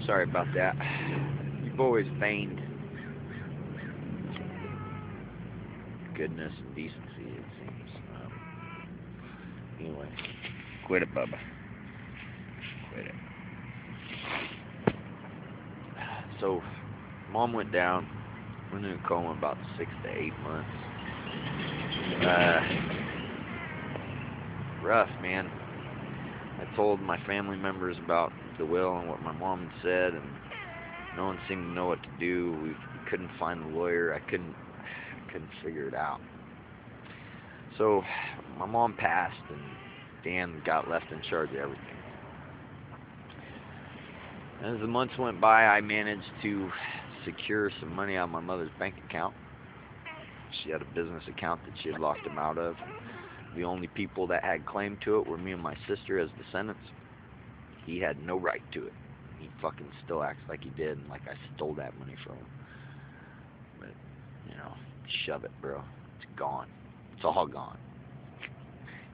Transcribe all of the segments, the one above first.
Sorry about that. You've always feigned goodness and decency, it seems. Anyway, quit it, Bubba. Quit it. So, Mom went down. Went in a coma about 6 to 8 months. Uh, Rough, man. I told my family members about the will and what my mom had said, and no one seemed to know what to do. We couldn't find the lawyer. I couldn't figure it out. So my mom passed, and Dan got left in charge of everything. As the months went by, I managed to secure some money out of my mother's bank account. She had a business account that she had locked him out of. The only people that had claim to it were me and my sister as descendants. He had no right to it. He fucking still acts like he did and like I stole that money from him. But, shove it, bro. It's gone. It's all gone.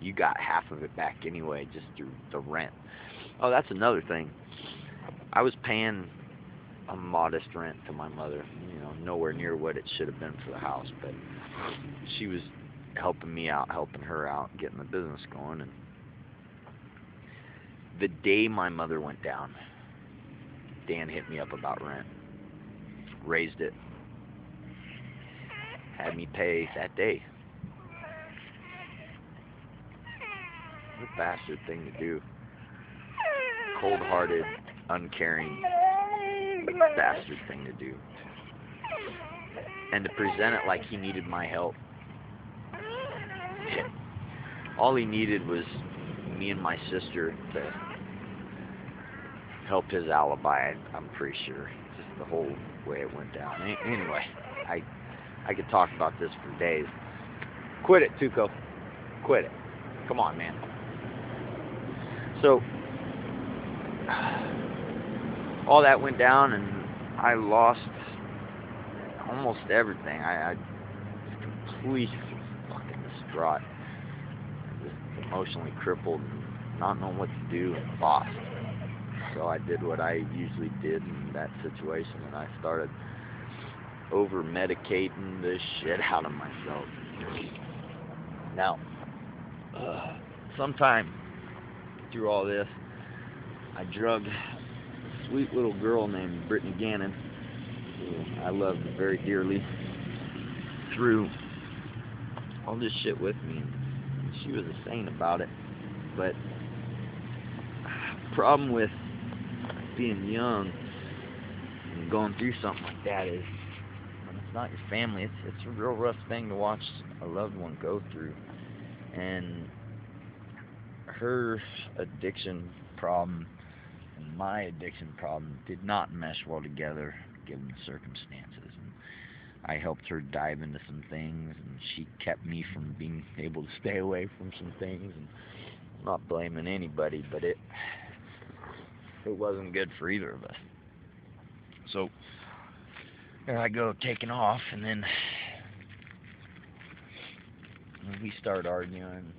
You got half of it back anyway, just through the rent. Oh, that's another thing. I was paying a modest rent to my mother, nowhere near what it should have been for the house, but she was helping me out, helping her out, getting the business going. And the day my mother went down, Dan hit me up about rent, raised it, had me pay that day. What a bastard thing to do. Cold-hearted, uncaring, bastard thing to do. And to present it like he needed my help. All he needed was me and my sister to help his alibi, I'm pretty sure. Just the whole way it went down. Anyway, I could talk about this for days. Quit it, Tuco. Quit it. Come on, man. So, all that went down, and I lost almost everything. I was completely fucking distraught, just emotionally crippled, and not knowing what to do, and lost. So I did what I usually did in that situation, and I started over-medicating the shit out of myself. Now, sometime through all this, I drugged a sweet little girl named Brittany Gannon, who I loved very dearly, through all this shit with me. And she was a saint about it. But the problem with being young and going through something like that is when it's not your family, it's a real rough thing to watch a loved one go through. And her addiction problem and my addiction problem did not mesh well together given the circumstances. And I helped her dive into some things, and she kept me from being able to stay away from some things. And I'm not blaming anybody, but it wasn't good for either of us. So there I go, taking off, and then we started arguing.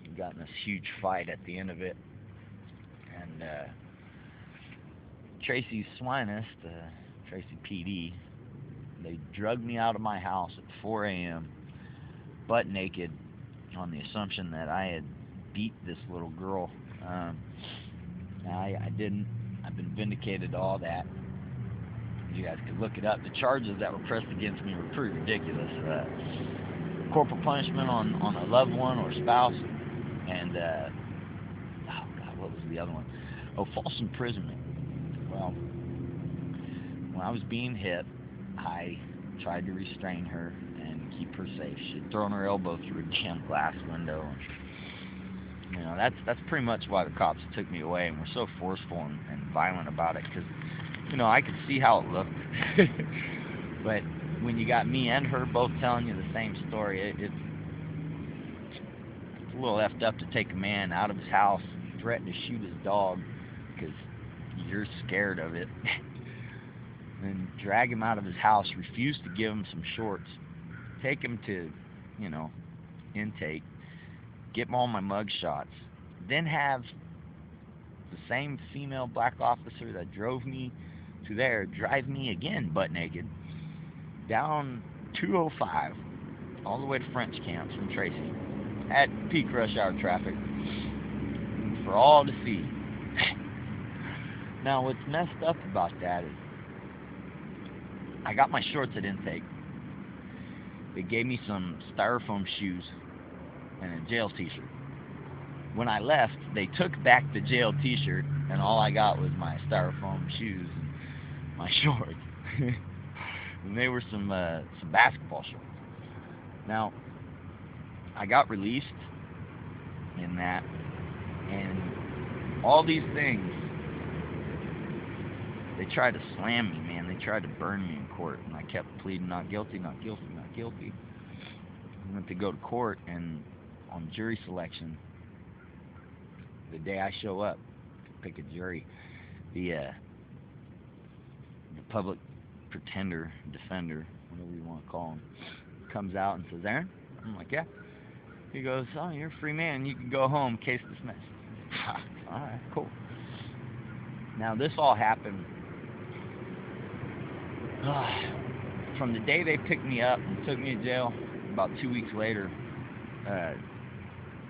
We got in this huge fight at the end of it, and Tracy's Swinist, Tracy PD, they drugged me out of my house at 4 a.m. butt naked on the assumption that I had beat this little girl. I didn't. I've been vindicated to all that. You guys could look it up. The charges that were pressed against me were pretty ridiculous. Corporal punishment on a loved one or spouse, and oh God, what was the other one? Oh, false imprisonment. Well, when I was being hit, I tried to restrain her and keep her safe. She'd thrown her elbow through a damn glass window. And, that's pretty much why the cops took me away and were so forceful and violent about it, because, I could see how it looked. But when you got me and her both telling you the same story, it's a little effed up to take a man out of his house, threaten to shoot his dog because you're scared of it, and drag him out of his house, refuse to give him some shorts, take him to, intake, get all my mug shots, then have the same female black officer that drove me to there, drive me again butt naked down 205 all the way to French Camps from Tracy at peak rush hour traffic for all to see. Now, what's messed up about that is I got my shorts at intake. They gave me some styrofoam shoes and a jail t-shirt. When I left, they took back the jail t-shirt, and all I got was my styrofoam shoes and my shorts. And they were some basketball shorts. Now, I got released in that, and all these things, they tried to slam me, man. They tried to burn me in court, and I kept pleading not guilty, not guilty, not guilty. I went to go to court, and on jury selection, the day I show up to pick a jury, the public pretender, defender, whatever you want to call him, comes out and says, Aaron? I'm like, yeah. He goes, oh, you're a free man. You can go home. Case dismissed. All right, cool. Now, this all happened from the day they picked me up and took me to jail. About 2 weeks later,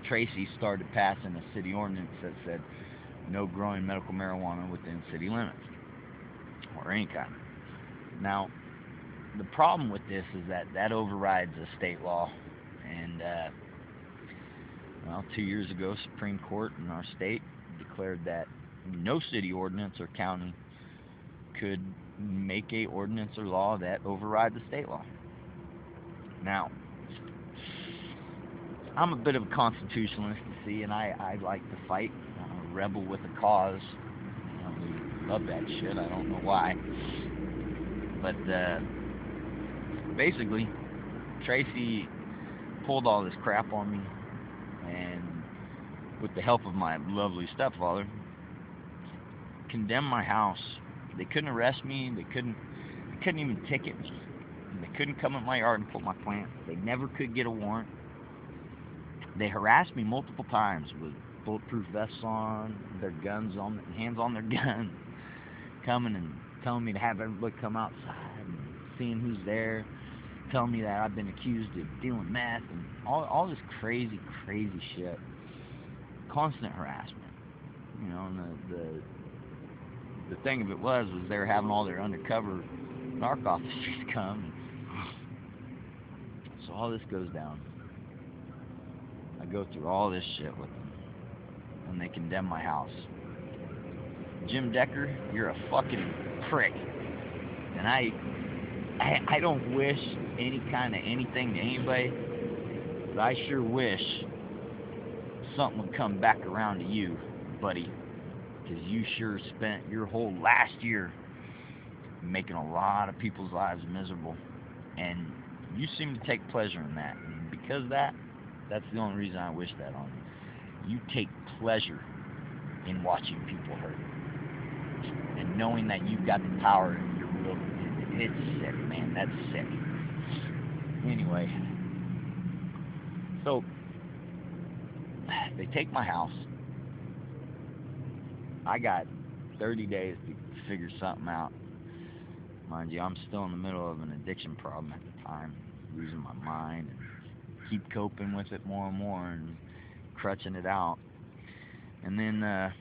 Tracy started passing a city ordinance that said no growing medical marijuana within city limits or any kind. Now, the problem with this is that overrides a state law. And, 2 years ago, Supreme Court in our state declared that no city ordinance or county could make a ordinance or law that overrides the state law. Now, I'm a bit of a constitutionalist, you see, and I like to fight. I'm a rebel with a cause. I love that shit. I don't know why. But basically, Tracy pulled all this crap on me, and with the help of my lovely stepfather, condemned my house. They couldn't arrest me. They couldn't even ticket me. They couldn't come in my yard and pull my plant. They never could get a warrant. They harassed me multiple times with bulletproof vests on, their guns on, hands on their guns, coming and telling me to have everybody come outside and seeing who's there, telling me that I've been accused of dealing meth and all this crazy shit. Constant harassment. And the thing of it was they were having all their undercover narc officers come. So all this goes down. I go through all this shit with them, and they condemn my house. Jim Decker, you're a fucking prick. And I don't wish any kind of anything to anybody, but I sure wish something would come back around to you, buddy, because you sure spent your whole last year making a lot of people's lives miserable, and you seem to take pleasure in that. And because of that, that's the only reason I wish that on you. You take pleasure in watching people hurt, and knowing that you've got the power in your will. It's sick, man. That's sick. Anyway, so they take my house. I got 30 days to figure something out. Mind you, I'm still in the middle of an addiction problem at the time, losing my mind and keep coping with it more and more and crutching it out. And then a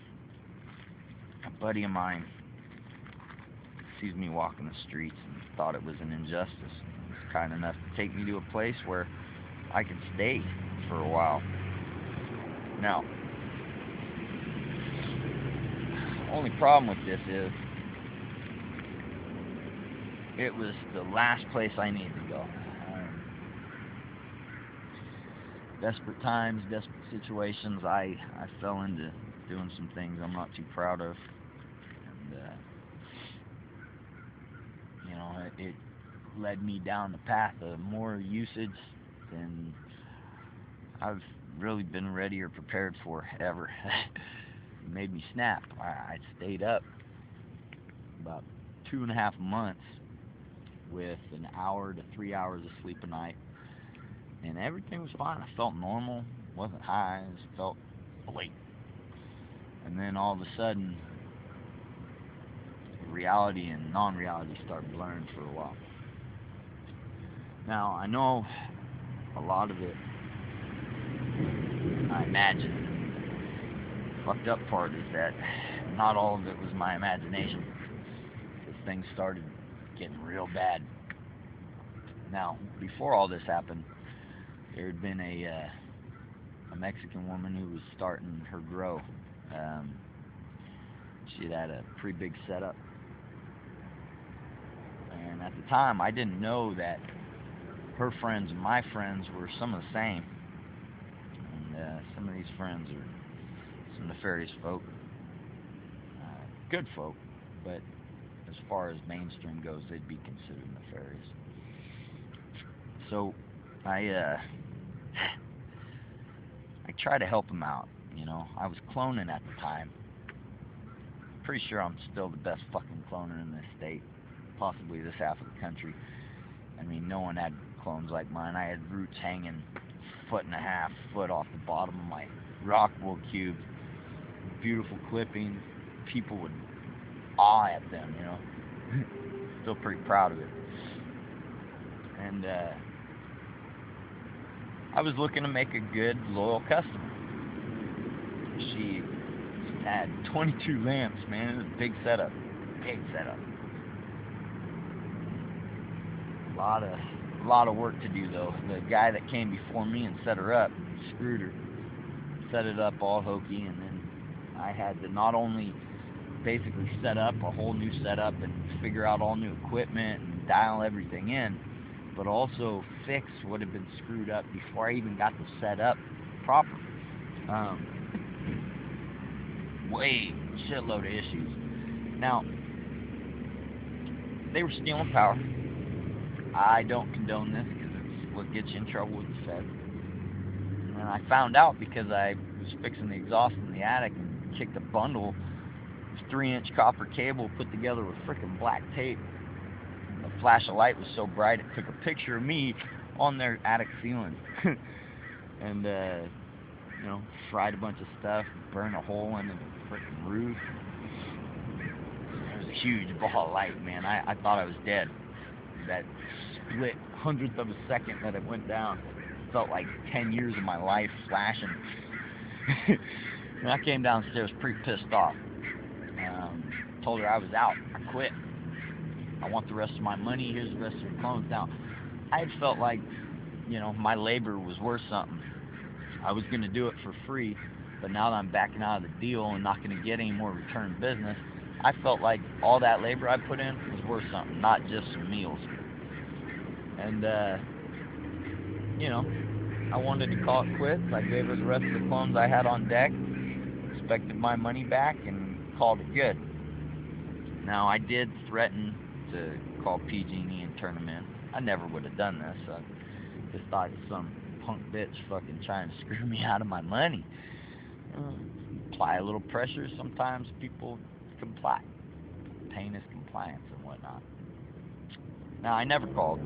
buddy of mine sees me walking the streets and thought it was an injustice. He was kind enough to take me to a place where I could stay for a while. Now, the only problem with this is it was the last place I needed to go. Desperate times, desperate situations, I fell into doing some things I'm not too proud of. And, it led me down the path of more usage than I've really been ready or prepared for ever. It made me snap. I stayed up about 2.5 months with an hour to 3 hours of sleep a night, and everything was fine. I felt normal, wasn't high, I just felt awake. And then all of a sudden, reality and non-reality start blurring for a while. Now, I know a lot of it, I imagine. The fucked up part is that not all of it was my imagination. Because things started getting real bad. Now, before all this happened, there had been a Mexican woman who was starting her grow. She had a pretty big setup. And at the time, I didn't know that her friends and my friends were some of the same. And some of these friends are some nefarious folk. Good folk, but as far as mainstream goes, they'd be considered nefarious. So I try to help them out. I was cloning at the time. Pretty sure I'm still the best fucking cloner in this state, possibly this half of the country. I mean, no one had clones like mine. I had roots hanging 1.5 foot off the bottom of my rock wool cube. Beautiful clippings. People would awe at them, Still pretty proud of it. And I was looking to make a good, loyal customer. She had 22 lamps, man. It was a big setup. Big setup. A lot of work to do, though. The guy that came before me and set her up screwed her. Set it up all hokey, and then I had to not only basically set up a whole new setup and figure out all new equipment and dial everything in, but also fix what had been screwed up before I even got the set up proper. Shitload of issues. Now, they were stealing power. I don't condone this because it's what gets you in trouble with the feds. And I found out because I was fixing the exhaust in the attic and kicked a bundle of 3-inch copper cable put together with frickin' black tape. And the flash of light was so bright it took a picture of me on their attic ceiling. And fried a bunch of stuff, burned a hole in the frickin' roof. It was a huge ball of light, man. I thought I was dead. That split 100th of a second that it went down felt like 10 years of my life flashing. And I came downstairs pretty pissed off. Told her I was out. I quit. I want the rest of my money. Here's the rest of your clones. Now, I had felt like, my labor was worth something. I was going to do it for free, but now that I'm backing out of the deal and not going to get any more return business, I felt like all that labor I put in was worth something, not just some meals. And, I wanted to call it quits. I gave her the rest of the clones I had on deck, expected my money back, and called it good. Now, I did threaten to call PG&E and turn them in. I never would have done this. I just thought it was some punk bitch fucking trying to screw me out of my money. Apply a little pressure. Sometimes people comply. Pain is compliance and whatnot. Now, I never called.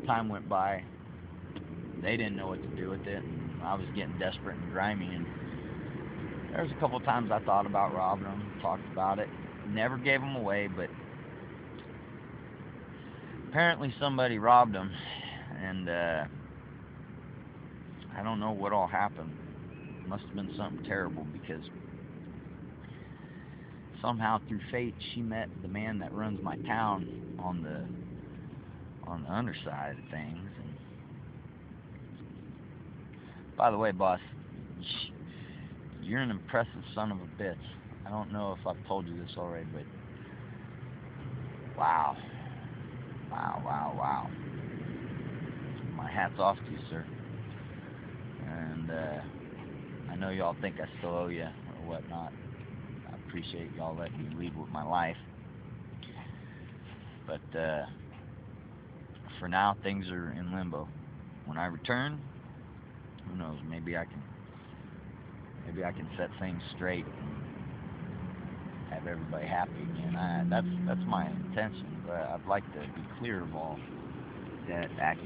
Time went by. They didn't know what to do with it, and I was getting desperate and grimy, and there was a couple of times I thought about robbing them, talked about it. Never gave them away, but apparently somebody robbed them, and I don't know what all happened. It must have been something terrible, because somehow through fate she met the man that runs my town on the underside of things. And by the way, boss, you're an impressive son of a bitch. I don't know if I've told you this already, but wow. My hat's off to you, sir. And I know y'all think I still owe you or whatnot. I appreciate y'all letting me lead with my life. But for now, things are in limbo. When I return, who knows? Maybe I can set things straight and have everybody happy again. That's my intention. But I'd like to be clear of all that